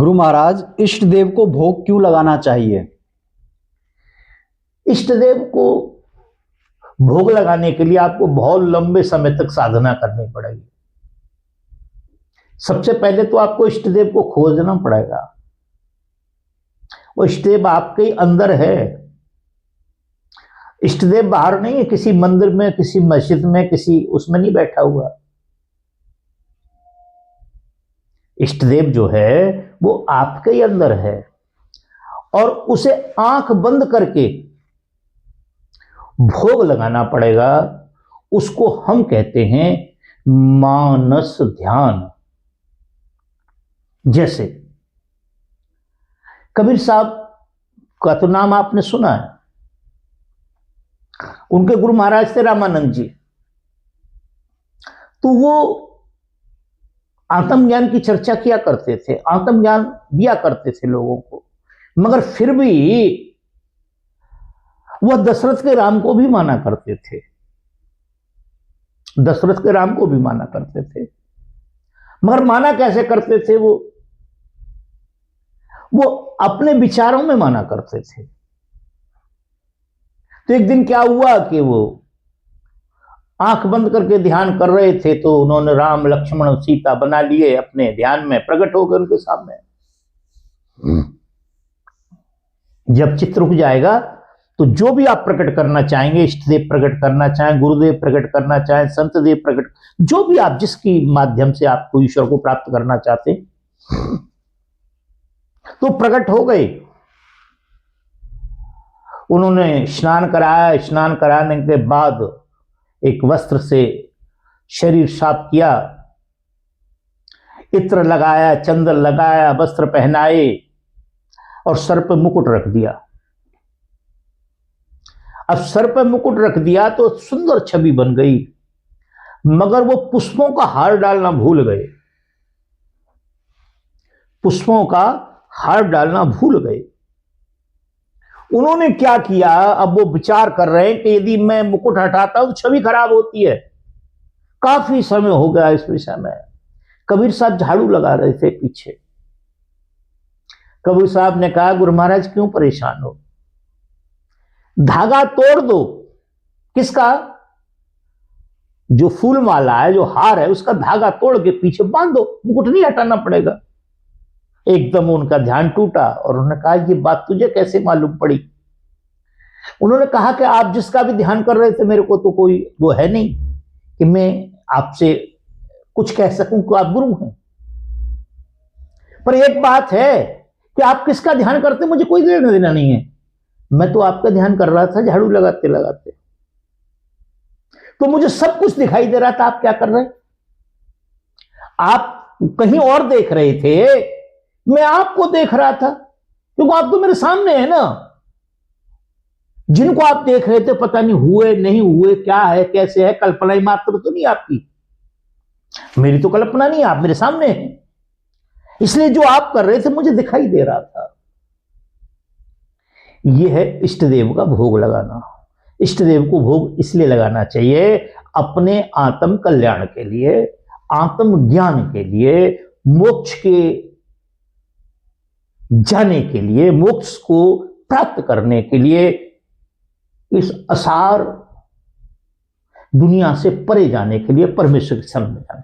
गुरु महाराज, इष्ट देव को भोग क्यों लगाना चाहिए? इष्ट देव को भोग लगाने के लिए आपको बहुत लंबे समय तक साधना करनी पड़ेगी। सबसे पहले तो आपको इष्ट देव को खोजना पड़ेगा। वो इष्ट देव आपके अंदर है। इष्ट देव बाहर नहीं है, किसी मंदिर में, किसी मस्जिद में, किसी उसमें नहीं बैठा हुआ। इष्ट देव जो है वो आपके ही अंदर है और उसे आंख बंद करके भोग लगाना पड़ेगा। उसको हम कहते हैं मानस ध्यान। जैसे कबीर साहब का तो नाम आपने सुना है। उनके गुरु महाराज थे रामानंद जी। तो वो आत्मज्ञान की चर्चा किया करते थे, आत्मज्ञान दिया करते थे लोगों को, मगर फिर भी वह दशरथ के राम को भी माना करते थे। दशरथ के राम को भी माना करते थे, मगर माना कैसे करते थे? वो अपने विचारों में माना करते थे। तो एक दिन क्या हुआ कि वो आंख बंद करके ध्यान कर रहे थे, तो उन्होंने राम लक्ष्मण सीता बना लिए, अपने ध्यान में प्रकट हो गए उनके सामने। जब चित्र रुक जाएगा तो जो भी आप प्रकट करना चाहेंगे, इष्ट देव प्रकट करना चाहें, गुरुदेव प्रकट करना चाहें, संत देव प्रकट, जो भी आप जिसकी माध्यम से आपको ईश्वर को प्राप्त करना चाहते, तो प्रकट हो गए। उन्होंने स्नान कराया। स्नान कराने के बाद एक वस्त्र से शरीर साफ किया, इत्र लगाया, चंदन लगाया, वस्त्र पहनाए और सर पर मुकुट रख दिया। अब सर पर मुकुट रख दिया तो सुंदर छवि बन गई, मगर वो पुष्पों का हार डालना भूल गए। पुष्पों का हार डालना भूल गए। उन्होंने क्या किया? अब वो विचार कर रहे हैं कि यदि मैं मुकुट हटाता हूं तो छवि खराब होती है। काफी समय हो गया इस विषय में। कबीर साहब झाड़ू लगा रहे थे पीछे। कबीर साहब ने कहा, गुरु महाराज क्यों परेशान हो? धागा तोड़ दो। किसका? जो फूल माला है, जो हार है, उसका धागा तोड़ के पीछे बांध दो, मुकुट नहीं हटाना पड़ेगा। एकदम उनका ध्यान टूटा और उन्होंने कहा, ये बात तुझे कैसे मालूम पड़ी? उन्होंने कहा कि आप जिसका भी ध्यान कर रहे थे, मेरे को तो कोई वो है नहीं कि मैं आपसे कुछ कह सकूं कि आप गुरु हैं। पर एक बात है कि आप किसका ध्यान करते मुझे कोई लेना देना नहीं है। मैं तो आपका ध्यान कर रहा था झाड़ू लगाते लगाते, तो मुझे सब कुछ दिखाई दे रहा था आप क्या कर रहे। आप कहीं और देख रहे थे, मैं आपको देख रहा था, क्योंकि आप तो मेरे सामने है ना। जिनको आप देख रहे थे पता नहीं हुए नहीं हुए, क्या है कैसे है, कल्पना ही मात्र तो नहीं आपकी। मेरी तो कल्पना नहीं, आप मेरे सामने हैं, इसलिए जो आप कर रहे थे मुझे दिखाई दे रहा था। यह है इष्ट देव का भोग लगाना। इष्ट देव को भोग इसलिए लगाना चाहिए, अपने आत्म कल्याण के लिए, आत्म ज्ञान के लिए, मोक्ष के जाने के लिए, मोक्ष को प्राप्त करने के लिए, इस असार दुनिया से परे जाने के लिए, परमेश्वर के सामने जाने